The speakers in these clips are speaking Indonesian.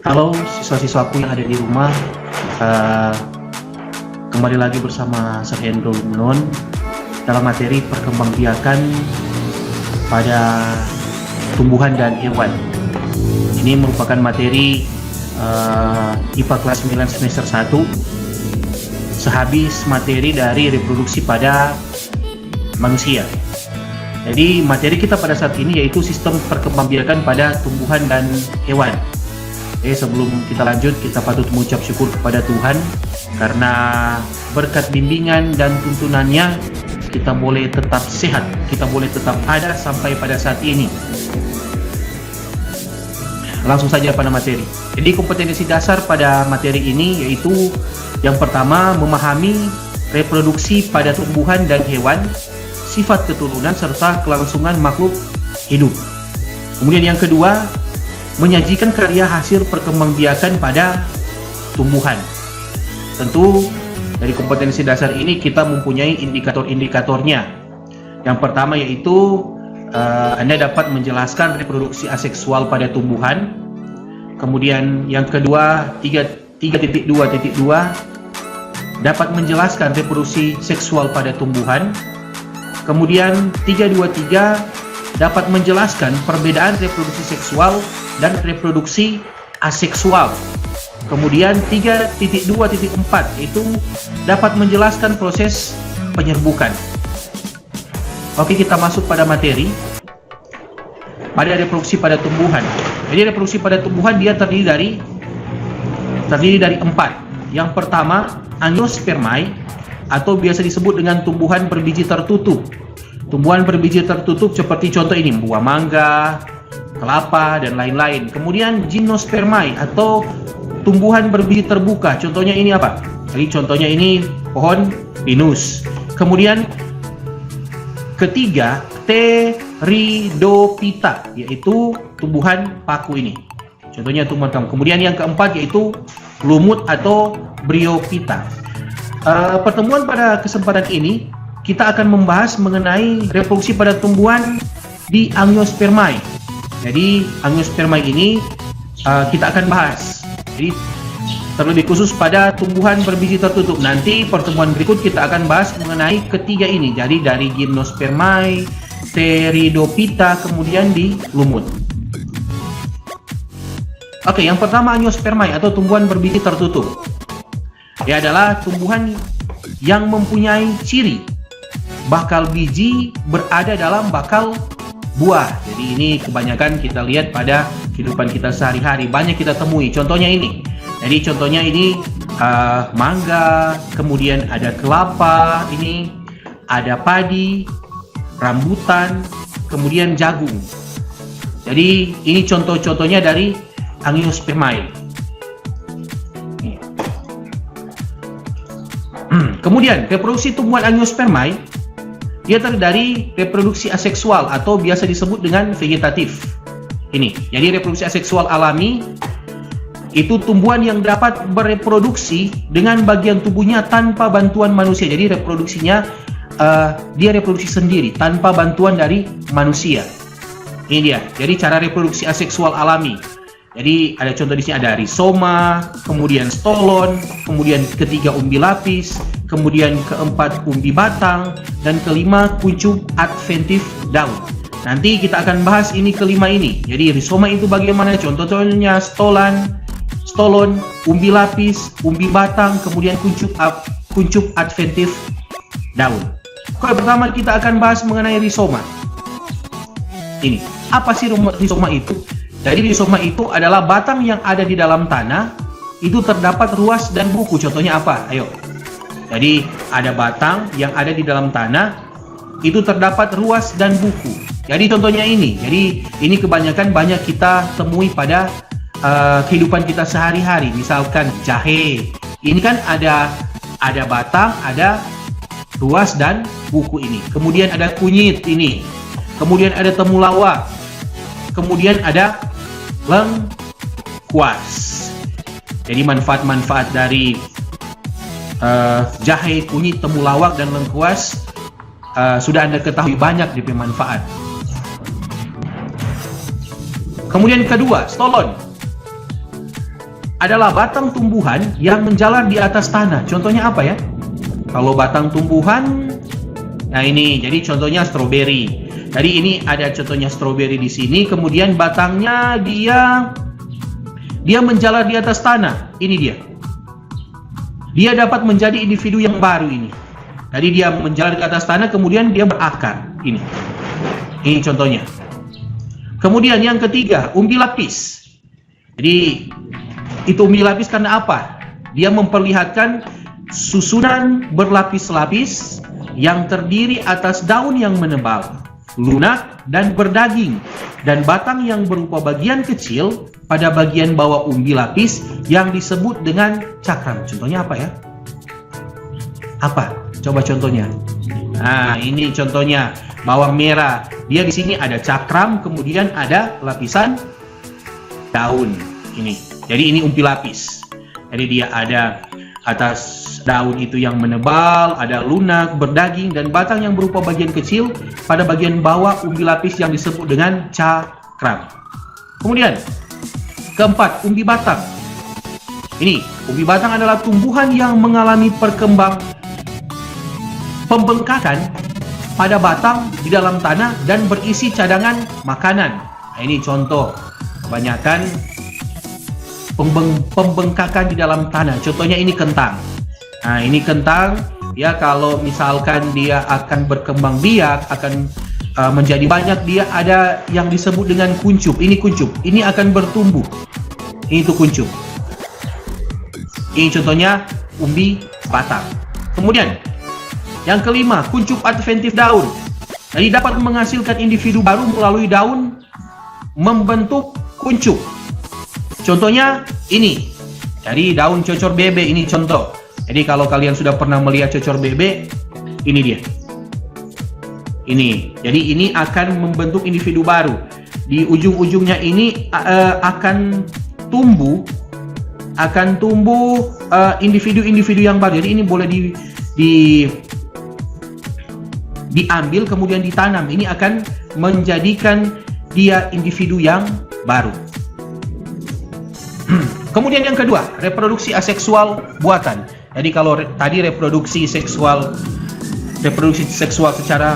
Halo siswa-siswaku yang ada di rumah, uh, kembali lagi bersama saya Hendro Lumnon dalam materi perkembangbiakan pada tumbuhan dan hewan. Ini merupakan materi IPA kelas 9 semester 1 sehabis materi dari reproduksi pada manusia. Jadi materi kita pada saat ini yaitu sistem perkembangbiakan pada tumbuhan dan hewan. Sebelum kita lanjut, kita patut mengucap syukur kepada Tuhan karena berkat bimbingan dan tuntunannya kita boleh tetap sehat, kita boleh tetap ada sampai pada saat ini. Langsung saja pada materi. Jadi kompetensi dasar pada materi ini yaitu yang pertama, memahami reproduksi pada tumbuhan dan hewan, sifat keturunan serta kelangsungan makhluk hidup. Kemudian yang kedua, menyajikan karya hasil perkembangbiakan pada tumbuhan. Tentu dari kompetensi dasar ini kita mempunyai indikator-indikatornya. Yang pertama yaitu Anda dapat menjelaskan reproduksi aseksual pada tumbuhan. Kemudian yang kedua 3.2.2 dapat menjelaskan reproduksi seksual pada tumbuhan. Kemudian 3.2.3 dapat menjelaskan perbedaan reproduksi seksual dan reproduksi aseksual. Kemudian 3.2.4 itu dapat menjelaskan proses penyerbukan. Oke, kita masuk pada materi. Pada reproduksi pada tumbuhan. Jadi reproduksi pada tumbuhan dia terdiri dari 4. Yang pertama, angiospermae atau biasa disebut dengan tumbuhan berbiji tertutup. Tumbuhan berbiji tertutup seperti contoh ini, buah mangga, kelapa, dan lain-lain. Kemudian gymnospermae atau tumbuhan berbiji terbuka. Contohnya ini apa? Jadi contohnya ini pohon pinus. Kemudian ketiga, pteridophyta, yaitu tumbuhan paku ini. Contohnya tumbuhan paku. Kemudian yang keempat yaitu lumut atau bryophyta. Pertemuan pada kesempatan ini kita akan membahas mengenai reproduksi pada tumbuhan di angiospermae. Jadi angiospermae ini kita akan bahas. Jadi terlebih khusus pada tumbuhan berbiji tertutup. Nanti pertemuan berikut kita akan bahas mengenai ketiga ini. Jadi dari gymnospermae, pteridophyta, kemudian di lumut. Oke, yang pertama angiospermae atau tumbuhan berbiji tertutup. Dia adalah tumbuhan yang mempunyai ciri bakal biji berada dalam bakal buah. Jadi ini kebanyakan kita lihat pada kehidupan kita sehari-hari, banyak kita temui. Contohnya ini. Jadi contohnya ini mangga, kemudian ada kelapa, ini ada padi, rambutan, kemudian jagung. Jadi ini contoh-contohnya dari angiospermae. Kemudian reproduksi tumbuhan angiospermae dia terdiri dari reproduksi aseksual atau biasa disebut dengan vegetatif. Ini, jadi reproduksi aseksual alami itu tumbuhan yang dapat bereproduksi dengan bagian tubuhnya tanpa bantuan manusia. Jadi reproduksinya dia reproduksi sendiri tanpa bantuan dari manusia. Ini dia. Jadi cara reproduksi aseksual alami. Jadi ada contoh di sini, ada rizoma, kemudian stolon, kemudian ketiga umbi lapis, kemudian keempat umbi batang, dan kelima kuncup adventif daun. Nanti kita akan bahas ini kelima ini. Jadi rizoma itu bagaimana? Contoh-contohnya stolon, umbi lapis, umbi batang, kemudian kuncup adventif daun. Kalau pertama kita akan bahas mengenai rizoma. Ini, apa sih rizoma itu? Jadi rizoma itu adalah batang yang ada di dalam tanah, itu terdapat ruas dan buku. Contohnya apa? Ayo. Jadi ada batang yang ada di dalam tanah, itu terdapat ruas dan buku. Jadi contohnya ini. Jadi ini kebanyakan banyak kita temui pada kehidupan kita sehari-hari. Misalkan jahe. Ini kan ada batang, ada ruas dan buku ini. Kemudian ada kunyit ini. Kemudian ada temulawak. Kemudian ada lengkuas. Jadi manfaat-manfaat dari jahe, kunyit, temulawak, dan lengkuas sudah Anda ketahui banyak di manfaat. Kemudian kedua, stolon. adalah batang tumbuhan yang menjalar di atas tanah. Contohnya apa ya? Kalau batang tumbuhan, nah ini, jadi contohnya stroberi. Jadi ini ada contohnya stroberi di sini. Kemudian batangnya dia menjalar di atas tanah. Ini dia. Dia dapat menjadi individu yang baru ini. Jadi dia menjalar di atas tanah, kemudian dia berakar. Ini contohnya. Kemudian yang ketiga, umbi lapis. Jadi itu umbi lapis karena apa? Dia memperlihatkan susunan berlapis-lapis yang terdiri atas daun yang menebal, lunak dan berdaging, dan batang yang berupa bagian kecil pada bagian bawah umbi lapis yang disebut dengan cakram. Contohnya apa ya? Apa? Coba contohnya. Nah, ini contohnya bawang merah. Dia di sini ada cakram, kemudian ada lapisan daun. Ini. Jadi ini umbi lapis. Jadi dia ada atas daun itu yang menebal, ada lunak, berdaging, dan batang yang berupa bagian kecil pada bagian bawah umbi lapis yang disebut dengan cakram. Kemudian keempat, umbi batang. Ini, umbi batang adalah tumbuhan yang mengalami pembengkakan pada batang di dalam tanah dan berisi cadangan makanan. Nah, ini contoh kebanyakan pembengkakan di dalam tanah. Contohnya ini kentang. Nah, ini kentang ya, kalau misalkan dia akan berkembang biak, akan menjadi banyak, dia ada yang disebut dengan kuncup. Ini kuncup. Ini akan bertumbuh. Ini itu kuncup. Ini contohnya umbi batang. Kemudian yang kelima, kuncup adventif daun. Jadi dapat menghasilkan individu baru melalui daun membentuk kuncup. Contohnya ini. Jadi daun cocor bebek ini contoh. Jadi kalau kalian sudah pernah melihat cocor bebek, ini dia. Ini. Jadi ini akan membentuk individu baru. Di ujung-ujungnya ini akan tumbuh individu-individu yang baru. Jadi ini boleh diambil kemudian ditanam. Ini akan menjadikan dia individu yang baru. Kemudian yang kedua, reproduksi aseksual buatan. Jadi kalau tadi reproduksi seksual secara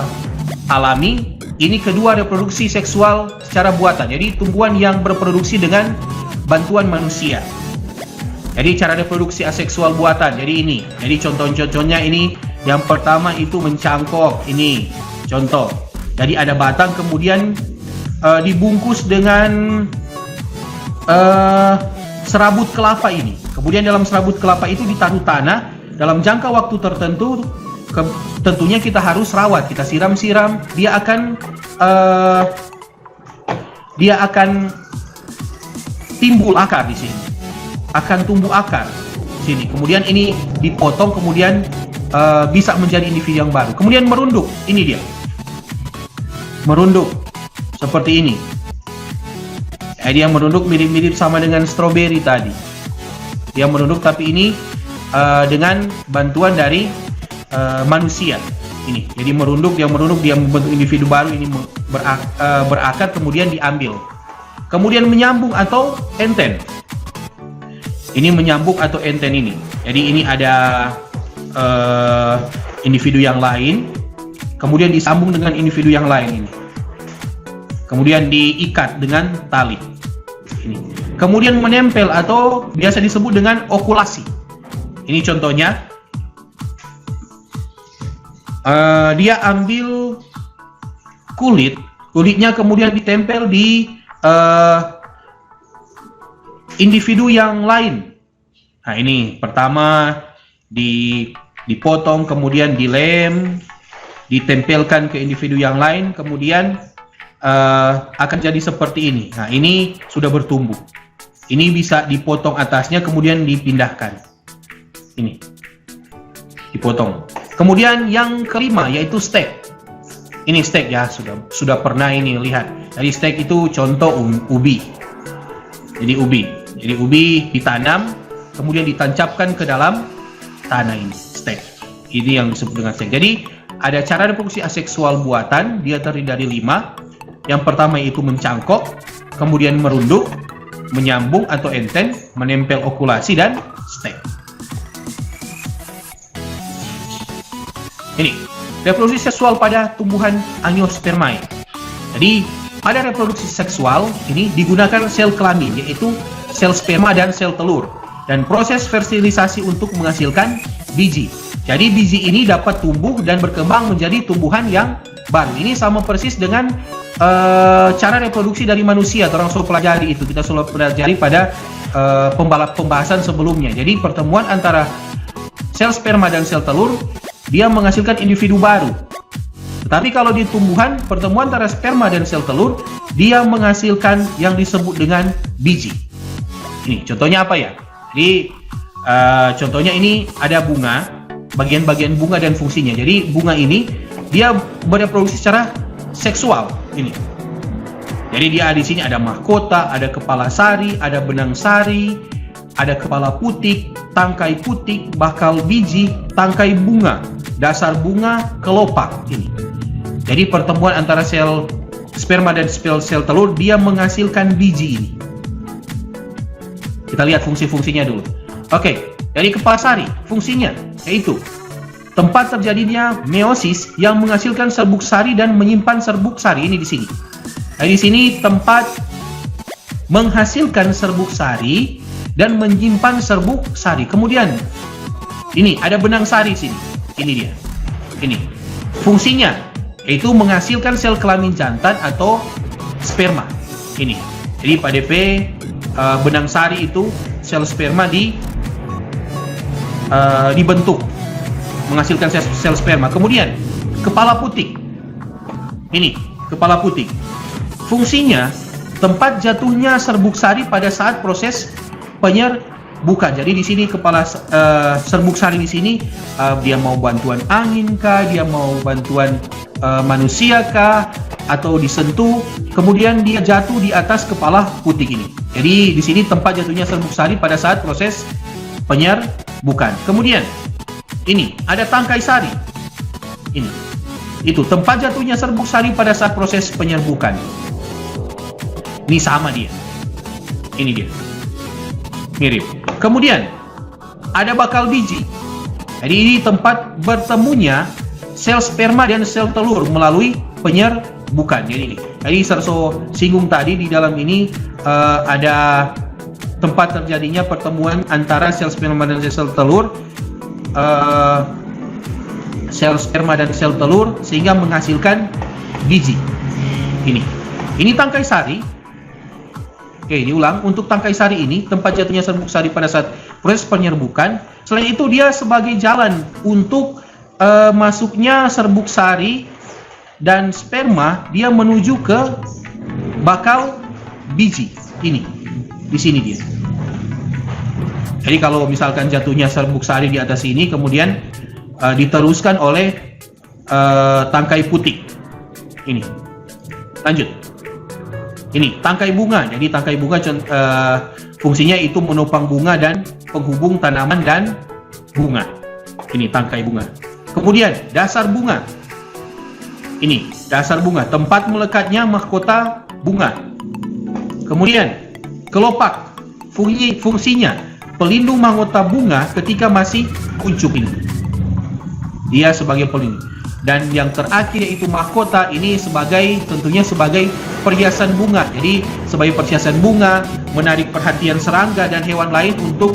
alami, ini kedua reproduksi seksual secara buatan. Jadi tumbuhan yang berproduksi dengan bantuan manusia. Jadi cara reproduksi aseksual buatan. Jadi ini. Jadi contoh-contohnya ini, yang pertama itu mencangkok. Ini contoh. Jadi ada batang kemudian dibungkus dengan serabut kelapa ini. Kemudian dalam serabut kelapa itu ditaruh tanah dalam jangka waktu tertentu. Tentunya kita harus rawat, kita siram-siram. Dia akan timbul akar di sini. Akan tumbuh akar di sini. Kemudian ini dipotong, kemudian bisa menjadi individu yang baru. Kemudian merunduk. Ini dia. Merunduk seperti ini. Dia merunduk mirip-mirip sama dengan stroberi tadi. Dia merunduk, tapi ini dengan bantuan dari manusia. Ini. Jadi dia merunduk, dia membentuk individu baru. Ini berakar, kemudian diambil. Kemudian menyambung atau enten. Ini menyambung atau enten ini. Jadi ini ada individu yang lain, kemudian disambung dengan individu yang lain ini. Kemudian diikat dengan tali. Ini. Kemudian menempel atau biasa disebut dengan okulasi. Ini contohnya. Dia ambil kulitnya kemudian ditempel di individu yang lain. Nah, ini pertama dipotong, kemudian dilem, ditempelkan ke individu yang lain, kemudian akan jadi seperti ini. Nah, ini sudah bertumbuh. Ini bisa dipotong atasnya, kemudian dipindahkan. Ini dipotong. Kemudian yang kelima yaitu stek. Ini stek ya, sudah pernah ini lihat. Jadi stek itu contoh ubi. Jadi ubi ditanam, kemudian ditancapkan ke dalam tanah ini, stek. Ini yang disebut dengan stek. Jadi ada cara reproduksi aseksual buatan, dia terdiri dari 5. Yang pertama itu mencangkok, kemudian merunduk, menyambung atau enten, menempel okulasi, dan stem. Ini reproduksi seksual pada tumbuhan angiospermae. Jadi pada reproduksi seksual ini digunakan sel kelamin, yaitu sel sperma dan sel telur, dan proses fertilisasi untuk menghasilkan biji. Jadi biji ini dapat tumbuh dan berkembang menjadi tumbuhan yang baru. Ini sama persis dengan cara reproduksi dari manusia. Orang selalu pelajari itu, kita selalu pelajari pada pembahasan sebelumnya. Jadi pertemuan antara sel sperma dan sel telur, dia menghasilkan individu baru. Tetapi kalau di tumbuhan, pertemuan antara sperma dan sel telur, dia menghasilkan yang disebut dengan biji. Ini contohnya apa ya? Jadi contohnya ini ada bunga, bagian-bagian bunga dan fungsinya. Jadi bunga ini dia bereproduksi secara seksual. Ini. Jadi dia di sini ada mahkota, ada kepala sari, ada benang sari, ada kepala putik, tangkai putik, bakal biji, tangkai bunga, dasar bunga, kelopak. Ini. Jadi pertemuan antara sel sperma dan sel telur, dia menghasilkan biji ini. Kita lihat fungsi-fungsinya dulu. Oke, dari kepala sari, fungsinya yaitu tempat terjadinya meiosis yang menghasilkan serbuk sari dan menyimpan serbuk sari. Ini di sini. Nah, di sini tempat menghasilkan serbuk sari dan menyimpan serbuk sari. Kemudian ini ada benang sari sini. Ini dia. Ini fungsinya yaitu menghasilkan sel kelamin jantan atau sperma. Ini. Jadi Pak DP benang sari itu sel sperma dibentuk menghasilkan sel sperma. Kemudian kepala putik. Ini kepala putik. Fungsinya tempat jatuhnya serbuk sari pada saat proses penyerbukan. Jadi di sini kepala serbuk sari di sini dia mau bantuan angin kah, dia mau bantuan manusia kah, atau disentuh, kemudian dia jatuh di atas kepala putik ini. Jadi di sini tempat jatuhnya serbuk sari pada saat proses penyerbukan. Kemudian ini ada tangkai sari. Ini. Itu tempat jatuhnya serbuk sari pada saat proses penyerbukan. Ini sama dia. Ini dia. Mirip. Kemudian ada bakal biji. Jadi ini tempat bertemunya sel sperma dan sel telur melalui penyerbukan. Jadi ini. Jadi Sarso singgung tadi di dalam ini ada tempat terjadinya pertemuan antara sel sperma dan sel telur. Sel sperma dan sel telur sehingga menghasilkan biji. Ini tangkai sari. Oke, diulang. Untuk tangkai sari ini tempat jatuhnya serbuk sari pada saat proses penyerbukan. Selain itu dia sebagai jalan untuk masuknya serbuk sari dan sperma, dia menuju ke bakal biji. Ini di sini dia. Jadi kalau misalkan jatuhnya serbuk sari di atas ini, kemudian diteruskan oleh tangkai putik. Ini. Lanjut. Ini tangkai bunga. Jadi tangkai bunga fungsinya itu menopang bunga dan penghubung tanaman dan bunga. Ini tangkai bunga. Kemudian dasar bunga. Ini dasar bunga, tempat melekatnya mahkota bunga. Kemudian kelopak. Fungsinya pelindung mahkota bunga ketika masih kuncup ini. Dia sebagai pelindung. Dan yang terakhir yaitu mahkota, ini tentunya sebagai perhiasan bunga. Jadi sebagai perhiasan bunga, menarik perhatian serangga dan hewan lain untuk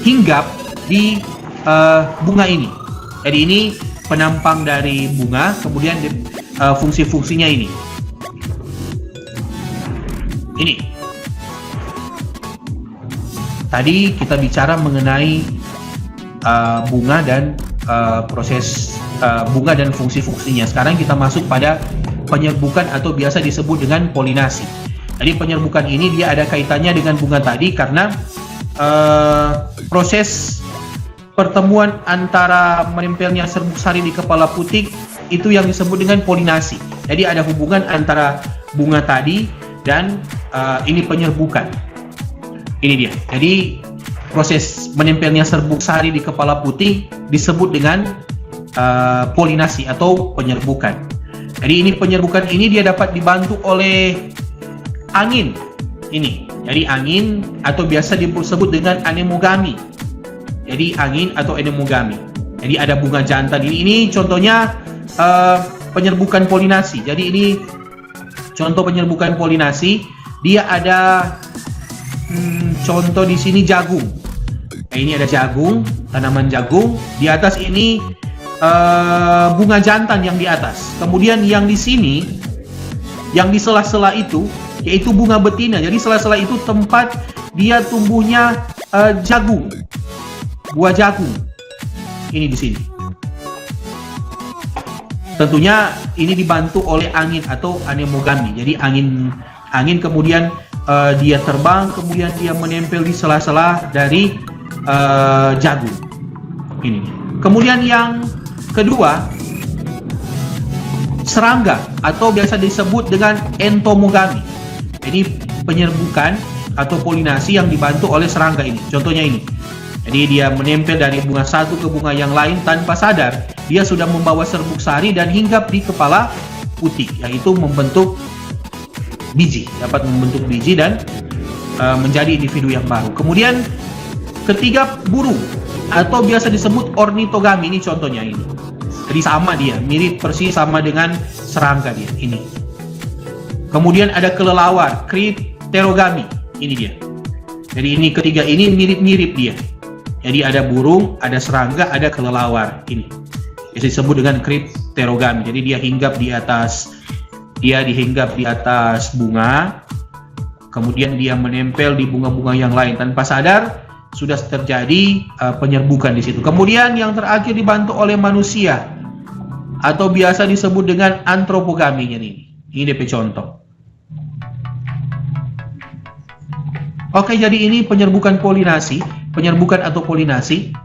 hinggap di bunga ini. Jadi ini penampang dari bunga, kemudian fungsi-fungsinya ini. Ini. Tadi kita bicara mengenai bunga dan proses bunga dan fungsi-fungsinya. Sekarang kita masuk pada penyerbukan atau biasa disebut dengan polinasi. Jadi penyerbukan ini dia ada kaitannya dengan bunga tadi karena proses pertemuan antara menempelnya serbuk sari di kepala putik itu yang disebut dengan polinasi. Jadi ada hubungan antara bunga tadi dan ini penyerbukan. Ini dia. Jadi proses menempelnya serbuk sari di kepala putik disebut dengan polinasi atau penyerbukan. Jadi ini penyerbukan ini dia dapat dibantu oleh angin Ini. Jadi angin atau biasa disebut dengan anemogami. Jadi angin atau anemogami. Jadi ada bunga jantan ini contohnya penyerbukan polinasi. Jadi ini contoh penyerbukan polinasi. Dia ada contoh di sini jagung. Nah, ini ada jagung, tanaman jagung. Di atas ini bunga jantan yang di atas. Kemudian yang di sini, yang di sela-sela itu, yaitu bunga betina. Jadi sela-sela itu tempat dia tumbuhnya jagung, buah jagung. Ini di sini. Tentunya ini dibantu oleh angin atau anemogami. Jadi angin kemudian dia terbang, kemudian dia menempel di sela-sela dari jagung. Ini. Kemudian yang kedua, serangga atau biasa disebut dengan entomogami. Ini penyerbukan atau polinasi yang dibantu oleh serangga ini. Contohnya ini. Jadi dia menempel dari bunga satu ke bunga yang lain tanpa sadar. Dia sudah membawa serbuk sari dan hinggap di kepala putih, yaitu membentuk biji, dapat membentuk biji dan menjadi individu yang baru. Kemudian ketiga, burung atau biasa disebut ornitogami. Ini contohnya ini. Jadi sama dia, mirip persis sama dengan serangga dia. Ini. Kemudian ada kelelawar, kripterogami. Ini dia. Jadi ini ketiga ini mirip-mirip dia. Jadi ada burung, ada serangga, ada kelelawar. Ini disebut dengan kripterogami. Jadi dia hinggap di atas, dihinggap di atas bunga, kemudian dia menempel di bunga-bunga yang lain tanpa sadar. Sudah terjadi penyerbukan di situ. Kemudian yang terakhir dibantu oleh manusia atau biasa disebut dengan antropogami. Ini DP contoh. Oke, jadi ini penyerbukan polinasi, penyerbukan atau polinasi.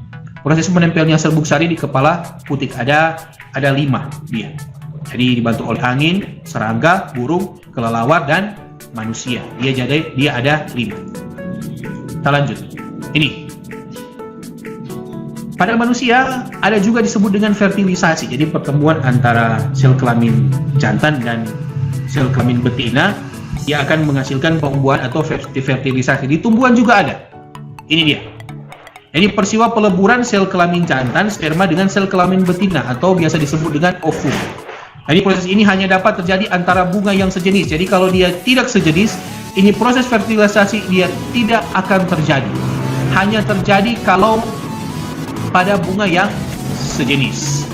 Proses menempelnya serbuk sari di kepala putik ada 5 dia. Jadi dibantu oleh angin, serangga, burung, kelelawar dan manusia. Dia ada 5. Kita lanjut. Ini. Pada manusia ada juga disebut dengan fertilisasi. Jadi pertemuan antara sel kelamin jantan dan sel kelamin betina. Dia akan menghasilkan pembuahan atau fertilisasi. Di tumbuhan juga ada. Ini dia. Jadi peristiwa peleburan sel kelamin jantan sperma dengan sel kelamin betina atau biasa disebut dengan ovum. Jadi proses ini hanya dapat terjadi antara bunga yang sejenis. Jadi kalau dia tidak sejenis, ini proses fertilisasi dia tidak akan terjadi. Hanya terjadi kalau pada bunga yang sejenis.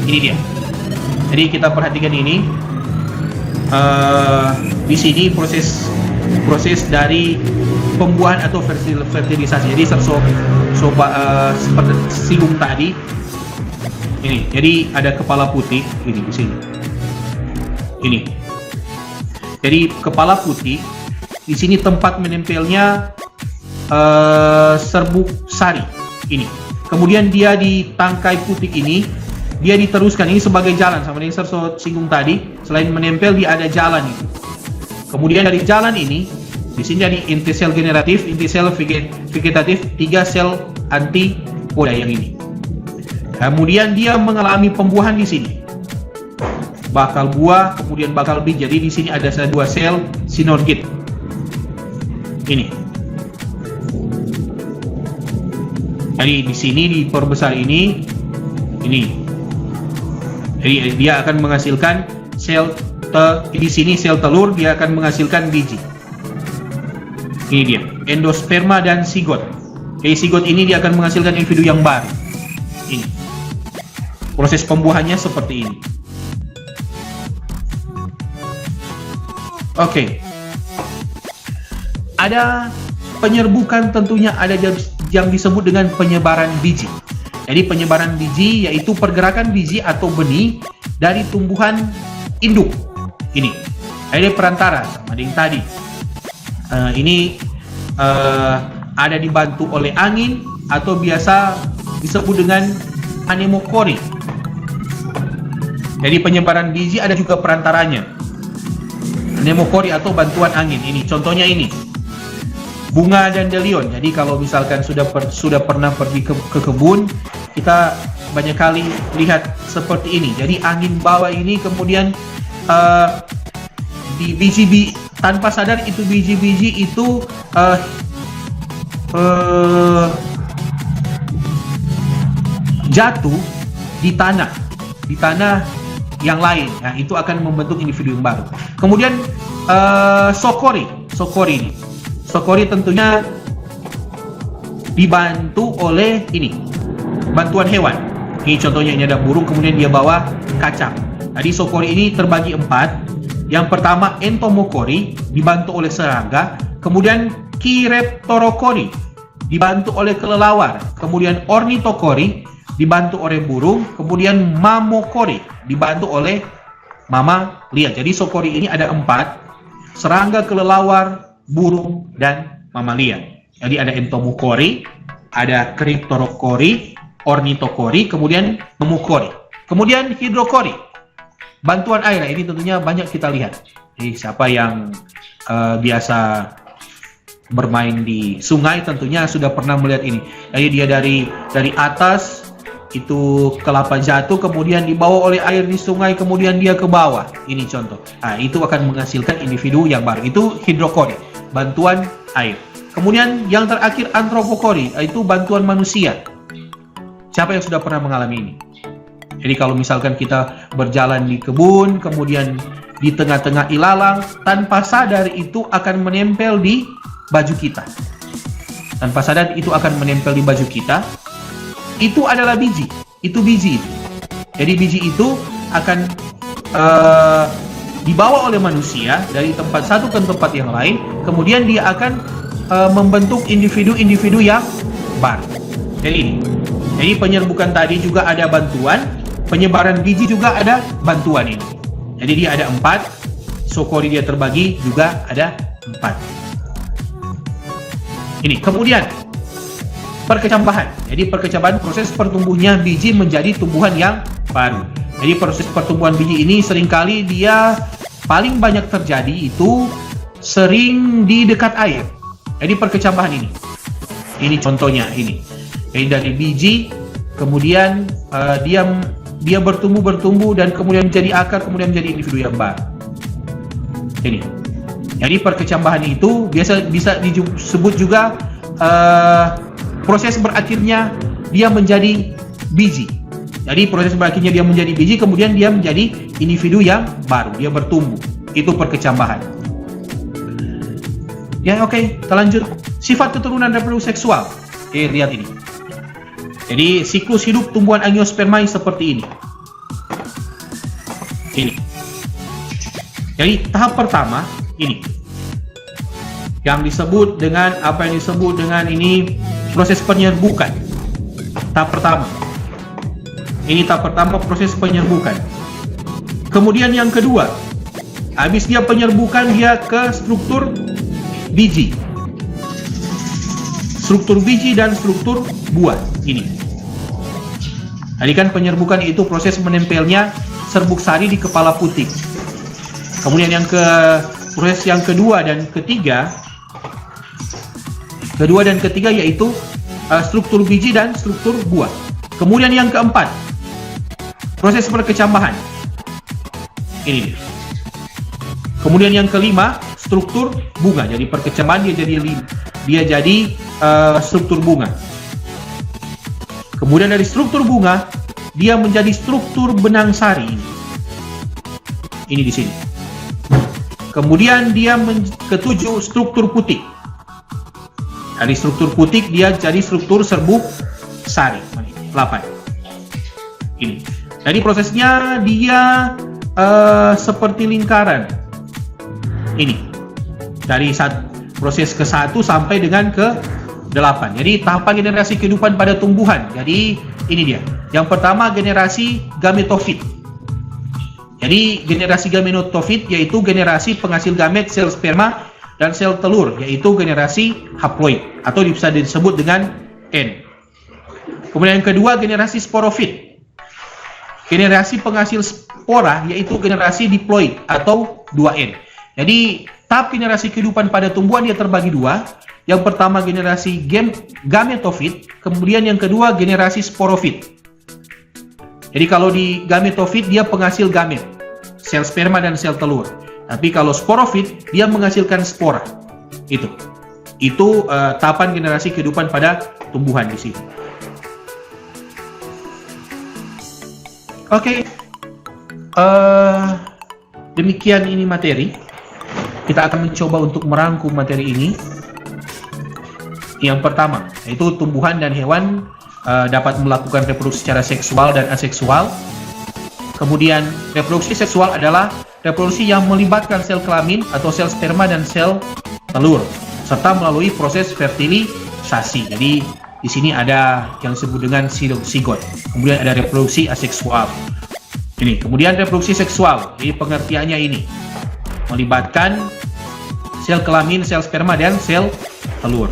Ini dia. Jadi kita perhatikan ini. Di sini proses dari pembuahan atau fertilisasi. Jadi seperti singgung tadi. Ini. Jadi ada kepala putih ini di sini. Ini. Jadi kepala putih di sini tempat menempelnya serbuk sari ini. Kemudian dia di tangkai putih ini dia diteruskan ini sebagai jalan sama yang saya singgung tadi. Selain menempel dia ada jalan itu. Kemudian dari jalan ini di sini ada inti sel generatif, inti sel vegetatif, 3 sel antipoda yang ini. Kemudian dia mengalami pembuahan di sini. Bakal buah, kemudian bakal biji. Jadi di sini ada 2 sel sinorgit. Ini. Jadi di sini diperbesar ini. Jadi dia akan menghasilkan di sini sel telur, dia akan menghasilkan biji. Ini dia, endosperma dan zigot. Jadi zigot ini dia akan menghasilkan individu yang baru. Ini. Proses pembuahannya seperti ini. Oke. Ada penyerbukan, tentunya ada yang disebut dengan penyebaran biji. Jadi penyebaran biji yaitu pergerakan biji atau benih dari tumbuhan induk. Ini ada perantara sama yang tadi. Ini ada dibantu oleh angin atau biasa disebut dengan anemokori. Jadi penyebaran biji ada juga perantaranya. Anemokori atau bantuan angin. Ini contohnya ini. Bunga dandelion. Jadi kalau misalkan sudah pernah pergi ke kebun, kita banyak kali lihat seperti ini. Jadi angin bawa ini kemudian di tanpa sadar itu biji-biji itu jatuh di tanah yang lain. Nah, itu akan membentuk individu yang baru. Kemudian sokori tentunya dibantu oleh ini, bantuan hewan. Ini contohnya, ini ada burung, kemudian dia bawa kacang. Jadi sokori ini terbagi 4. Yang pertama entomokori, dibantu oleh serangga. Kemudian kireptorokori, dibantu oleh kelelawar. Kemudian ornitokori, dibantu oleh burung. Kemudian mamokori, dibantu oleh mamalia. Jadi sokori ini ada 4: serangga, kelelawar, burung, dan mamalia. Jadi ada entomokori, ada kriptorokori, ornitokori, kemudian mamokori. Kemudian hidrokori, bantuan air. Ini tentunya banyak kita lihat. Jadi siapa yang biasa bermain di sungai tentunya sudah pernah melihat ini. Jadi dia dari atas itu kelapa jatuh, kemudian dibawa oleh air di sungai, kemudian dia ke bawah. Ini contoh. Nah, itu akan menghasilkan individu yang baru. Itu hidrokori, bantuan air. Kemudian yang terakhir antropokori, itu bantuan manusia. Siapa yang sudah pernah mengalami ini? Jadi kalau misalkan kita berjalan di kebun, kemudian di tengah-tengah ilalang, tanpa sadar itu akan menempel di baju kita. Tanpa sadar itu akan menempel di baju kita. Itu adalah biji. Itu biji. Jadi biji itu akan dibawa oleh manusia dari tempat satu ke tempat yang lain, kemudian dia akan membentuk individu-individu yang baru. Jadi penyerbukan tadi juga ada bantuan, penyebaran biji juga ada bantuan ini. Jadi dia ada 4, sokori dia terbagi juga ada 4. Ini kemudian perkecambahan. Jadi perkecambahan proses pertumbuhnya biji menjadi tumbuhan yang baru. Jadi proses pertumbuhan biji ini seringkali dia paling banyak terjadi itu sering di dekat air. Jadi perkecambahan ini contohnya ini. Jadi dari biji kemudian dia bertumbuh dan kemudian menjadi akar, kemudian menjadi individu yang baru. Ini. Jadi perkecambahan itu bisa disebut juga proses berakhirnya dia menjadi biji. Jadi proses berakhirnya dia menjadi biji, kemudian dia menjadi individu yang baru, dia bertumbuh. Itu perkecambahan. Ya, oke, kita lanjut. Sifat keturunan reproduksi seksual. Lihat ini. Jadi siklus hidup tumbuhan angiospermae seperti ini. Ini. Jadi tahap pertama ini. Yang disebut dengan ini proses penyerbukan. Tahap pertama. Ini tahap pertama, proses penyerbukan. Kemudian yang kedua, habis dia penyerbukan, dia ke struktur biji. Struktur biji dan struktur buah ini. Tadi kan penyerbukan itu proses menempelnya serbuk sari di kepala putik. Kemudian proses yang kedua dan ketiga yaitu struktur biji dan struktur buah. Kemudian yang keempat, proses perkecambahan. Ini dia. Kemudian yang kelima, struktur bunga. Jadi perkecambahan dia jadi struktur bunga. Kemudian dari struktur bunga dia menjadi struktur benang sari. Ini di sini. Kemudian dia ketujuh, struktur putik. Dari struktur putik dia jadi struktur serbuk sari. 8. Ini. Jadi prosesnya dia seperti lingkaran. Ini. Dari proses ke-1 sampai dengan ke-8. Jadi tahapan generasi kehidupan pada tumbuhan. Jadi ini dia. Yang pertama generasi gametofit. Jadi generasi gametofit yaitu generasi penghasil gamet sel sperma dan sel telur, yaitu generasi haploid atau bisa disebut dengan N. Kemudian yang kedua generasi sporofit. Generasi penghasil spora yaitu generasi diploid atau 2N. Jadi tahap generasi kehidupan pada tumbuhan dia terbagi 2. Yang pertama generasi gametofit, kemudian yang kedua generasi sporofit. Jadi kalau di gametofit dia penghasil gamet, sel sperma dan sel telur. Tapi kalau sporofit, dia menghasilkan spora. Itu tahapan generasi kehidupan pada tumbuhan di sini. Oke. Demikian ini materi. Kita akan mencoba untuk merangkum materi ini. Yang pertama, yaitu tumbuhan dan hewan dapat melakukan reproduksi secara seksual dan aseksual. Kemudian, reproduksi seksual adalah reproduksi yang melibatkan sel kelamin atau sel sperma dan sel telur, serta melalui proses fertilisasi. Jadi, di sini ada yang disebut dengan zigot. Kemudian ada reproduksi aseksual. Ini, kemudian reproduksi seksual. Jadi pengertiannya ini melibatkan sel kelamin, sel sperma, dan sel telur.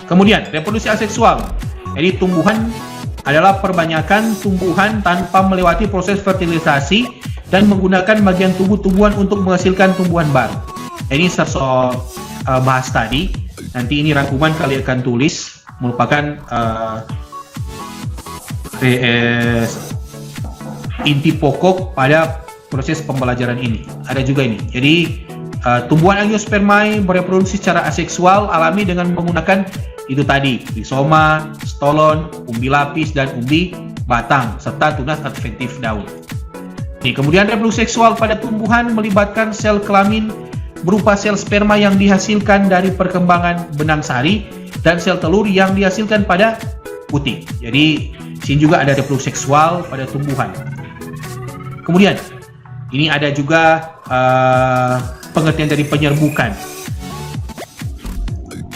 Kemudian, reproduksi aseksual. Jadi, tumbuhan adalah perbanyakan tumbuhan tanpa melewati proses fertilisasi dan menggunakan bagian tubuh tumbuhan untuk menghasilkan tumbuhan baru. Ini saya bahas tadi. Nanti ini rangkuman kalian akan tulis, merupakan inti pokok pada proses pembelajaran ini. Ada juga ini. Jadi, tumbuhan angiospermae bereproduksi secara aseksual alami dengan menggunakan itu tadi, rizoma, stolon, umbi lapis, dan umbi batang, serta tunas adventif daun. Kemudian reproduksi seksual pada tumbuhan melibatkan sel kelamin berupa sel sperma yang dihasilkan dari perkembangan benang sari dan sel telur yang dihasilkan pada puting. Jadi, sini juga ada reproduksi seksual pada tumbuhan. Kemudian, ini ada juga pengertian dari penyerbukan.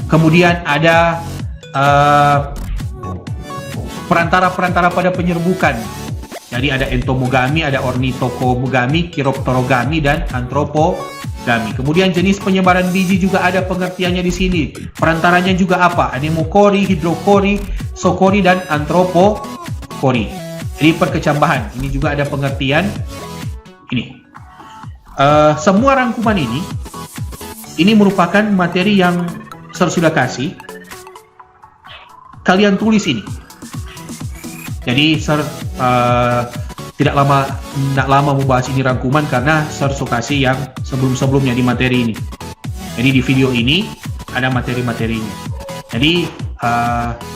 Kemudian ada perantara-perantara pada penyerbukan. Jadi ada entomogami, ada ornitokogami, chiropterogami, dan antropogami. Kemudian jenis penyebaran biji juga ada pengertiannya di sini. Perantaranya juga apa? Anemokori, hidrokori, sokori, dan antropokori. Jadi perkecambahan. Ini juga ada pengertian. Ini. Semua rangkuman ini merupakan materi yang saya sudah kasih. Kalian tulis ini. Jadi saya tidak lama membahas ini rangkuman karena saya sudah kasih yang sebelum-sebelumnya di materi ini. Jadi di video ini ada materi-materinya. Jadi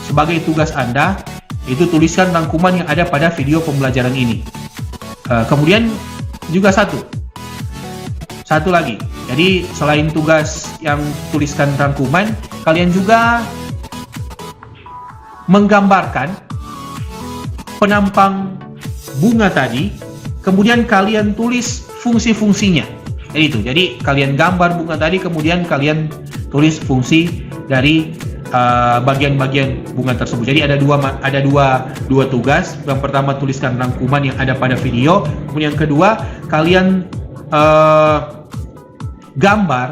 sebagai tugas Anda itu tuliskan rangkuman yang ada pada video pembelajaran ini. Kemudian juga satu lagi. Jadi selain tugas yang tuliskan rangkuman, kalian juga menggambarkan penampang bunga tadi, kemudian kalian tulis fungsi-fungsinya. Jadi kalian gambar bunga tadi, kemudian kalian tulis fungsi dari bagian-bagian bunga tersebut. Jadi ada dua tugas. Yang pertama, tuliskan rangkuman yang ada pada video. Kemudian yang kedua, kalian gambar,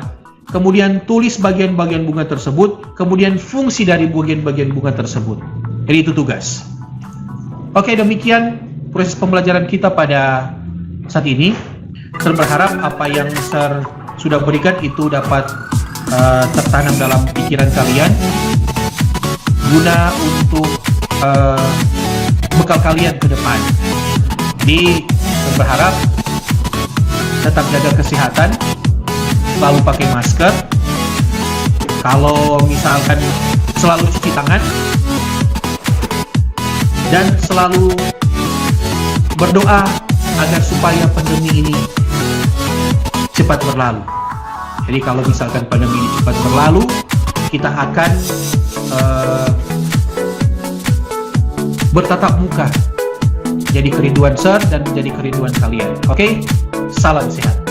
kemudian tulis bagian-bagian bunga tersebut, kemudian fungsi dari bagian-bagian bunga tersebut. Jadi itu tugas. Oke, demikian proses pembelajaran kita pada saat ini. Saya berharap apa yang saya sudah berikan itu dapat tertanam dalam pikiran kalian, guna untuk bekal kalian ke depan. Jadi saya berharap tetap jaga kesehatan, selalu pakai masker, kalau misalkan selalu cuci tangan, dan selalu berdoa agar supaya pandemi ini cepat berlalu. Jadi kalau misalkan pandemi ini cepat berlalu, kita akan bertatap muka jadi kerinduan Sir dan menjadi kerinduan kalian. Oke, salam sehat.